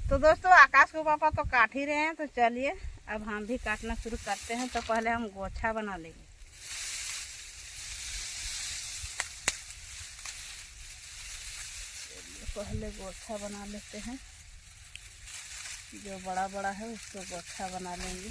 तो दोस्तों आकाश को पापा तो काट ही रहे हैं, तो चलिए अब हम भी काटना शुरू करते हैं। तो पहले हम गोछा बना लेंगे। पहले गोछा बना लेते हैं, जो बड़ा बड़ा है उसको गोछा बना लेंगे।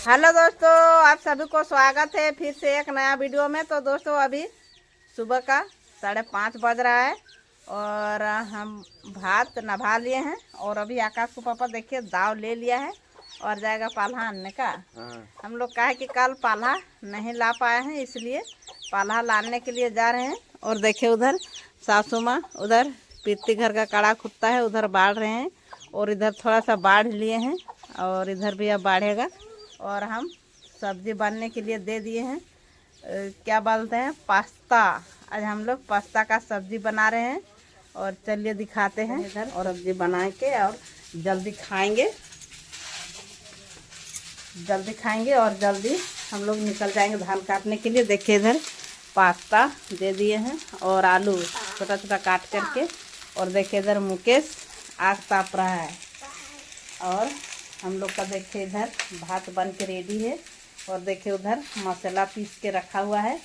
हेलो दोस्तों, आप सभी को स्वागत है फिर से एक नया वीडियो में। तो दोस्तों अभी सुबह का 5:30 बज रहा है और हम भात नभा लिए हैं। और अभी आकाश को पापा देखिए दाव ले लिया है और जाएगा पाला आनने का। हम लोग कहा है कि कल पाला नहीं ला पाए हैं, इसलिए पाला लाने के लिए जा रहे हैं। और देखिए उधर सासू माँ उधर पीती घर का कड़ा खुदता है, उधर बाढ़ रहे हैं। और इधर थोड़ा सा बाढ़ लिए हैं और इधर भी अब बाढ़ेगा। और हम सब्जी बनने के लिए दे दिए हैं, क्या बोलते हैं, पास्ता। आज हम लोग पास्ता का सब्जी बना रहे हैं और चलिए दिखाते हैं इधर। और सब्जी बना के और जल्दी खाएंगे और जल्दी हम लोग निकल जाएंगे धान काटने के लिए। देखिए इधर पास्ता दे दिए हैं और आलू छोटा छोटा काट करके। और देखिए इधर मुकेश आग ताप रहा है। और हम लोग का देखिए इधर भात बन के रेडी है। और देखिए उधर मसाला पीस के रखा हुआ है।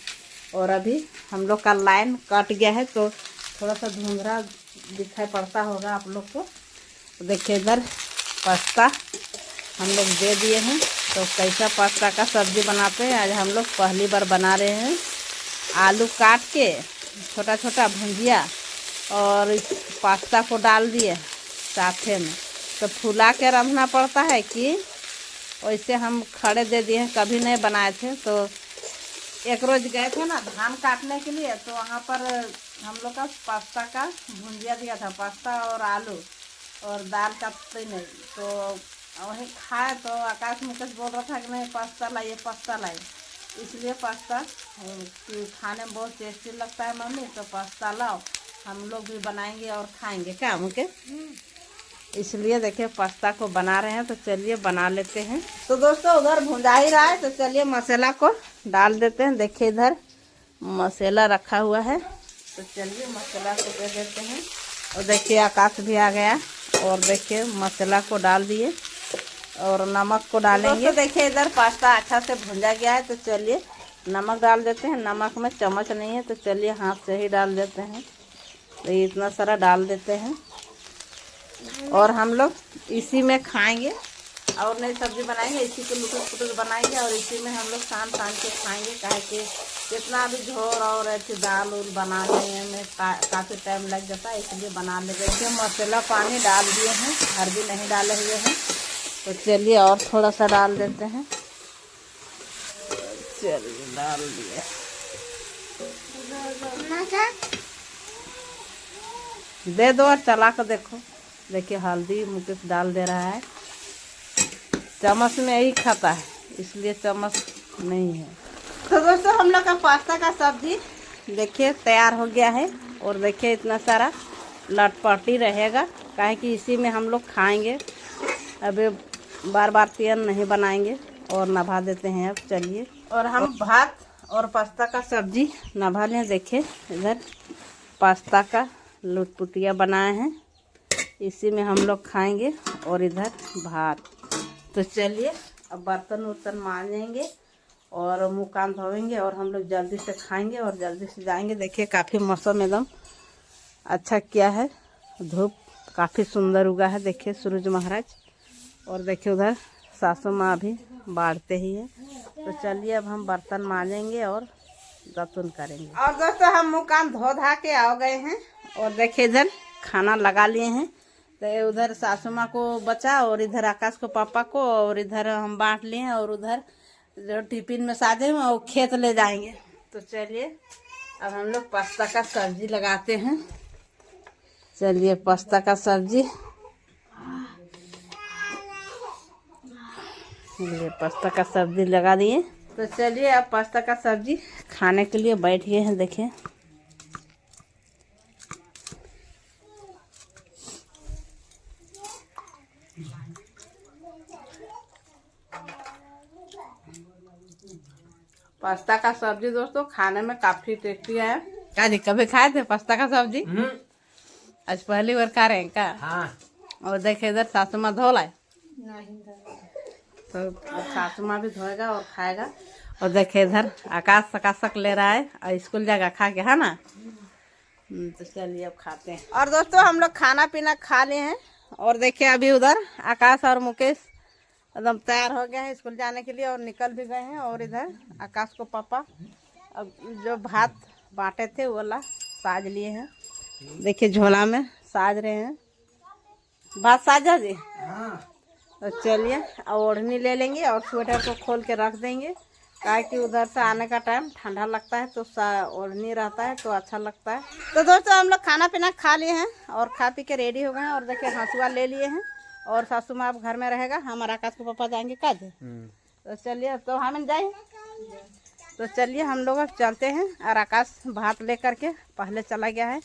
और अभी हम लोग का लाइन कट गया है तो थोड़ा सा धुंधला दिखाई पड़ता होगा आप लोग को। तो देखिए इधर पास्ता हम लोग दे दिए हैं। तो कैसा पास्ता का सब्जी बनाते हैं आज हम लोग पहली बार बना रहे हैं। आलू काट के छोटा छोटा भुंजिया और इस पास्ता को डाल दिए साथे में। तो फुला के रखना पड़ता है कि वैसे हम खड़े दे दिए हैं, कभी नहीं बनाए थे। तो एक रोज गए थे ना धान काटने के लिए, तो वहाँ पर हम लोग का पास्ता का भुंजिया दिया था, पास्ता और आलू और दाल का तो नहीं। तो वही खाए तो आकाश मुकेश बोल रहा था कि नहीं पास्ता लाइए पास्ता लाइए, इसलिए पास्ता खाने में बहुत टेस्टी लगता है मम्मी, तो पास्ता लाओ हम लोग भी बनाएंगे और खाएंगे क्या मुकेश। इसलिए देखिए पास्ता को बना रहे हैं, तो चलिए बना लेते हैं। तो दोस्तों उधर भुंजा ही रहा है, तो चलिए मसाला को डाल देते हैं। देखिए इधर मसाला रखा हुआ है, तो चलिए मसाला को दे देते हैं। और देखिए आकाश भी आ गया और देखिए मसाला को डाल दिए और नमक को डालेंगे। तो देखिए इधर पास्ता अच्छा से भुंजा गया है, तो चलिए नमक डाल देते हैं। नमक में चम्मच नहीं है, तो चलिए हाथ से ही डाल देते हैं। तो इतना सारा डाल देते हैं और हम लोग इसी में खाएंगे और नई सब्जी बनाएंगे, इसी को लुटुस पुटुस बनाएंगे और इसी में हम लोग शाम के खाएंगे। काहे कि जितना भी झोर और ऐसी दाल उल बनाने में काफ़ी टाइम लग जाता है, इसलिए बना ले। देखिए मसाला पानी डाल दिए हैं, हल्दी नहीं डाले हुए हैं। तो चलिए और थोड़ा सा डाल देते हैं। चलिए डाल दिए, दे दो और चला कर देखो। देखिए हल्दी मुकेश डाल दे रहा है, चम्मच में यही खाता है इसलिए चम्मच नहीं है। तो दोस्तों हम लोग का पास्ता का सब्जी देखिए तैयार हो गया है। और देखिए इतना सारा लटपटी रहेगा, काहे कि इसी में हम लोग खाएंगे। अभी बार बार तेल नहीं बनाएंगे और नभा देते हैं। अब चलिए और हम भात और पास्ता का सब्जी नभा लें। देखिए इधर पास्ता का लुटपुटिया बनाए हैं, इसी में हम लोग खाएंगे। और इधर भात। तो चलिए अब बर्तन उर्तन मांजेंगे और मुँह कान धोएंगे और हम लोग जल्दी से खाएंगे और जल्दी से जाएंगे। देखिए काफ़ी मौसम एकदम अच्छा किया है, धूप काफ़ी सुंदर उगा है। देखिए सूरज महाराज। और देखिए उधर सासू माँ भी बाढ़ते ही है। तो चलिए अब हम बर्तन मांजेंगे और दातुन करेंगे। और दोस्तों हम मुँह कान धो धा के आ गए हैं और देखिए इधर खाना लगा लिए हैं। तो उधर सासू माँ को बचा और इधर आकाश को पापा को और इधर हम बांट लिए हैं। और उधर जो टिफिन में सादे हैं वो खेत ले जाएंगे। तो चलिए अब हम लोग पास्ता का सब्जी लगाते हैं। चलिए पास्ता का सब्जी, ये पास्ता का सब्जी लगा दिए। तो चलिए अब पास्ता का सब्जी खाने के लिए बैठ गए हैं। देखिए पास्ता का सब्जी दोस्तों खाने में काफी टेस्टी है। क्या जी कभी खाए थे पास्ता का सब्जी? आज पहली बार खा रहे हैं क्या? हाँ। और देखे इधर सासू माँ धो लाए, तो सासू माँ भी धोएगा और खाएगा। और देखे इधर आकाश सकाशक ले रहा है और स्कूल जाएगा खा के, है ना। तो चलिए अब खाते हैं। और दोस्तों हम लोग खाना पीना खा लिए हैं और देखिए अभी उधर आकाश और मुकेश एकदम तैयार हो गए हैं स्कूल जाने के लिए और निकल भी गए हैं। और इधर आकाश को पापा अब जो भात बांटे थे वो वाला साज लिए हैं। देखिए झोला में साज रहे हैं भात। साजा जी तो चलिए अब ओढ़नी ले लेंगे और स्वेटर को खोल के रख देंगे, काहे कि उधर से आने का टाइम ठंडा लगता है तो ओढ़नी रहता है तो अच्छा लगता है। तो दोस्तों हम लोग खाना पीना खा लिए हैं और खा पी के रेडी हो गए हैं। और देखिए हंसुआ ले लिए हैं और सासू माँ घर में रहेगा, हमारा आकाश को पापा जाएंगे काज। तो चलिए तो हम जाए, तो चलिए हम लोग अब चलते हैं। और आकाश भात लेकर के पहले चला गया है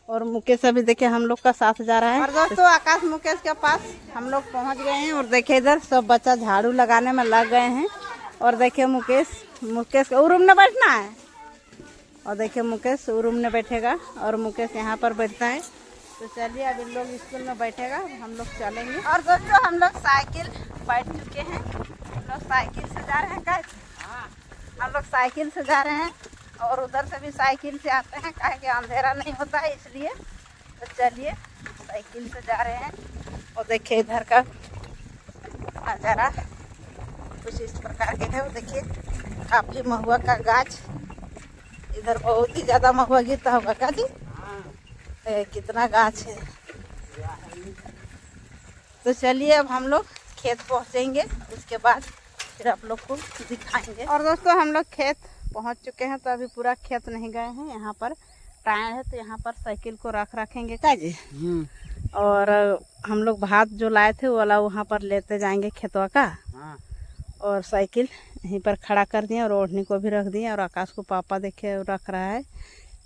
और मुकेश अभी देखिए हम लोग का साथ जा रहा है। और दोस्तों आकाश मुकेश के पास हम लोग पहुंच गए हैं और देखिए इधर सब बच्चा झाड़ू लगाने में लग गए हैं। और देखिए मुकेश को रूम में बैठना है और देखिए मुकेश रूम में बैठेगा और मुकेश यहाँ पर बैठता है। तो चलिए अब इन लोग स्कूल में बैठेगा, हम लोग चलेंगे। और दोस्तों हम लोग साइकिल बैठ चुके हैं, हम लोग साइकिल से जा रहे हैं। क्या हम लोग साइकिल से जा रहे हैं और उधर से भी साइकिल से आते हैं, काहे कि अंधेरा नहीं होता है इसलिए। तो चलिए साइकिल से जा रहे हैं। और देखिए इधर का नज़ारा कुछ इस प्रकार के है। वो देखिए काफ़ी महुआ का गाछ, इधर बहुत ही ज़्यादा महुआ गिरता होगा क्या जी? कितना गाछ है। तो चलिए अब हम लोग खेत पहुँचेंगे, उसके बाद फिर आप लोग को दिखाएंगे। और दोस्तों हम लोग खेत पहुंच चुके हैं, तो अभी पूरा खेत नहीं गए हैं। यहाँ पर टायर है तो यहाँ पर साइकिल को रखेंगे क्या जी। और हम लोग भात जो लाए थे वो वाला वहाँ पर लेते जाएंगे खेतवा का। और साइकिल यहीं पर खड़ा कर दिए और ओढ़नी को भी रख दिए। और आकाश को पापा देखे रख रहा है,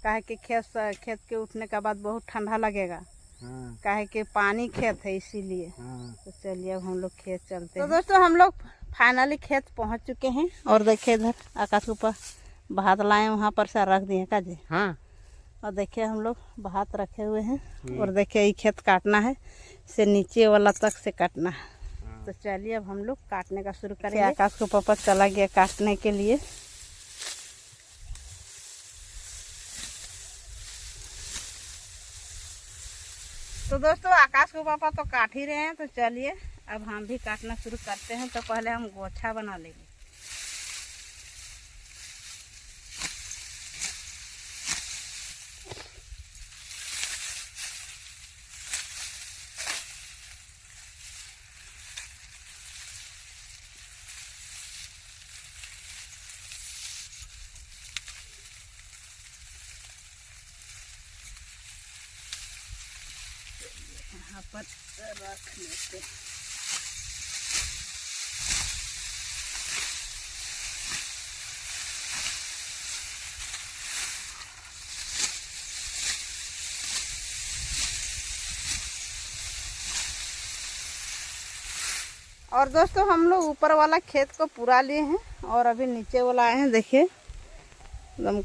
काहे कि खेत के उठने के बाद बहुत ठंडा लगेगा, काहे कि पानी खेत है इसीलिए। तो चलिए अब हम लोग खेत चलते हैं। तो दोस्तों हम लोग फाइनली खेत पहुंच चुके हैं और देखिए इधर आकाश के ऊपर भात लाए वहाँ पर से रख दिए का जी। हाँ। और देखिए हम लोग भात रखे हुए हैं और देखिए ये खेत काटना है, से नीचे वाला तक से काटना है। तो चलिए अब हम लोग काटने का शुरू करेंगे। आकाश को पापा चला गया काटने के लिए। तो दोस्तों आकाश को पापा तो काट ही रहे हैं, तो चलिए अब हम भी काटना शुरू करते हैं। तो पहले हम गोछा बना लेंगे। यहाँ पर रख लेते हैं। और दोस्तों हम लोग ऊपर वाला खेत को पूरा लिए हैं और अभी नीचे वाला आए हैं। देखिए एकदम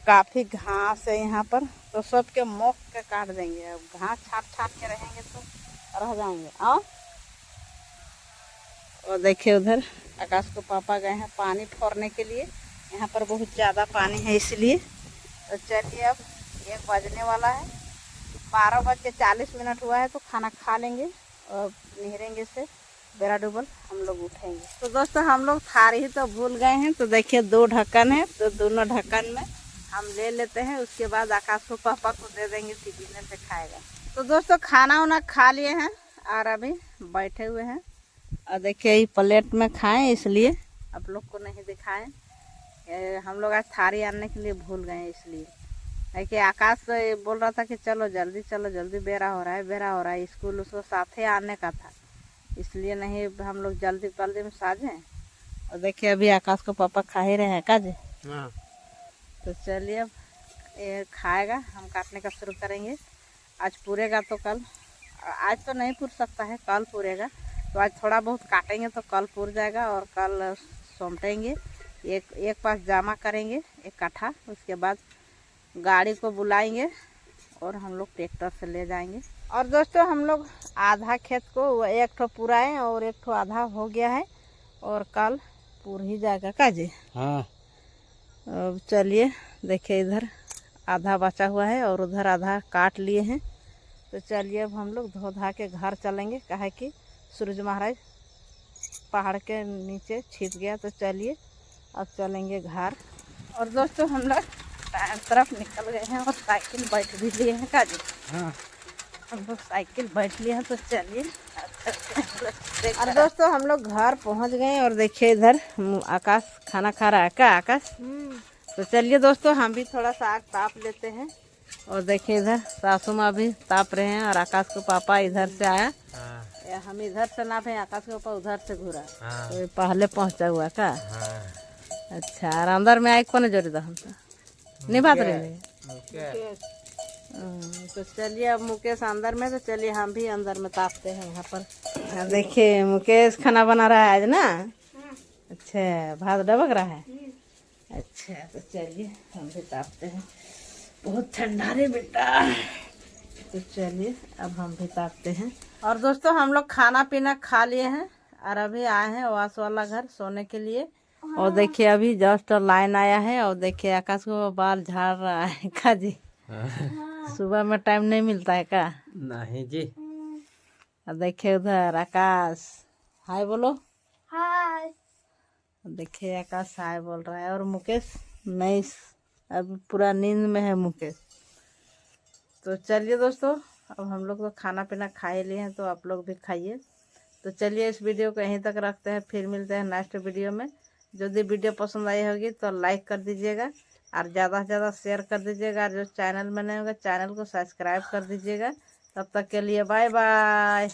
काफ़ी घास है यहाँ पर, तो सब के मोक के काट देंगे। अब घास छाट के रहेंगे तो रह जाएंगे। और देखिए उधर आकाश को पापा गए हैं पानी फोड़ने के लिए, यहाँ पर बहुत ज़्यादा पानी है इसलिए। तो चलिए अब 1 बजने वाला है, 12:40 हुआ है, तो खाना खा लेंगे और निहरेंगे से बेरा डूबल हम लोग उठेंगे। तो दोस्तों हम लोग थारी ही तो भूल गए हैं। तो देखिए 2 ढक्कन है, तो दोनों ढक्कन में हम ले लेते हैं, उसके बाद आकाश को पापा को दे देंगे, टिफिन से खाएगा। तो दोस्तों खाना वाना खा लिए हैं और अभी बैठे हुए हैं। और देखिए ये प्लेट में खाएं इसलिए आप लोग को नहीं दिखाएं। हम लोग आज थारी आने के लिए भूल गए इसलिए, है कि आकाश तो बोल रहा था कि चलो जल्दी बेरा हो रहा है, स्कूल उसको साथ ही आने का था, इसलिए नहीं हम लोग जल्दी में साजें। और देखिए अभी आकाश को पापा खा ही रहे हैं का जी। हाँ। तो चलिए अब ये खाएगा, हम काटने का शुरू करेंगे। आज पूरेगा तो कल, आज तो नहीं पूर सकता है, कल पूरेगा। तो आज थोड़ा बहुत काटेंगे तो कल पूर जाएगा और कल सौंपेंगे। एक पास जामा करेंगे एक कट्ठा, उसके बाद गाड़ी को बुलाएंगे और हम लोग ट्रैक्टर से ले जाएंगे। और दोस्तों हम लोग आधा खेत को एक ठो पूरा है और एक ठो आधा हो गया है और कल पूर ही जाएगा का जी। हाँ। अब चलिए देखिए इधर आधा बचा हुआ है और उधर आधा काट लिए हैं। तो चलिए अब हम लोग धो धा के घर चलेंगे, काहे कि सूरज महाराज पहाड़ के नीचे छिप गया। तो चलिए अब चलेंगे घर। और दोस्तों हम लोग तरफ निकल गए हैं और साइकिल बैठ भी लिए हैं का जी। हाँ। हम लोग साइकिल बैठ लिए हैं। तो चलिए और दोस्तों हम लोग घर पहुंच गए और देखिए इधर आकाश खाना खा रहा है का आकाश। तो चलिए दोस्तों हम भी थोड़ा सा आग ताप लेते हैं। और देखिए इधर सासू माँ भी ताप रहे हैं और आकाश को पापा इधर से आया। या हम इधर से ना भाई, आकाश के पापा उधर से घूरा। तो ये पहले पहुंचा हुआ का। अच्छा और अंदर में आए कौन जोड़ी था हम तो नहीं बात रहे। तो चलिए अब मुकेश अंदर में, तो चलिए हम भी अंदर में तापते हैं यहाँ पर। देखिए मुकेश खाना बना रहा है आज ना। अच्छा भात डबक रहा है। अच्छा तो चलिए हम भी तापते हैं, बहुत ठंडा रे बेटा। तो चलिए अब हम भी तापते हैं। और दोस्तों हम लोग खाना पीना खा लिए हैं और अभी आए हैं वास वाला घर सोने के लिए। और देखिए अभी जस्ट लाइन आया है और देखिए आकाश को बाल झाड़ रहा है का जी। सुबह में टाइम नहीं मिलता है का। नहीं जी। और देखिए उधर आकाश हाय बोलो। हाय। देखिए आकाश हाय बोल रहा है और मुकेश नहीं, अभी पूरा नींद में है मुकेश। तो चलिए दोस्तों अब हम लोग तो खाना पीना खा ही लिए हैं, तो आप लोग भी खाइए। तो चलिए इस वीडियो को यहीं तक रखते हैं, फिर मिलते हैं नेक्स्ट वीडियो में। यदि वीडियो पसंद आई होगी तो लाइक कर दीजिएगा और ज़्यादा से ज़्यादा शेयर कर दीजिएगा। और जो चैनल में नहीं होगा चैनल को सब्सक्राइब कर दीजिएगा। तब तक के लिए बाय बाय।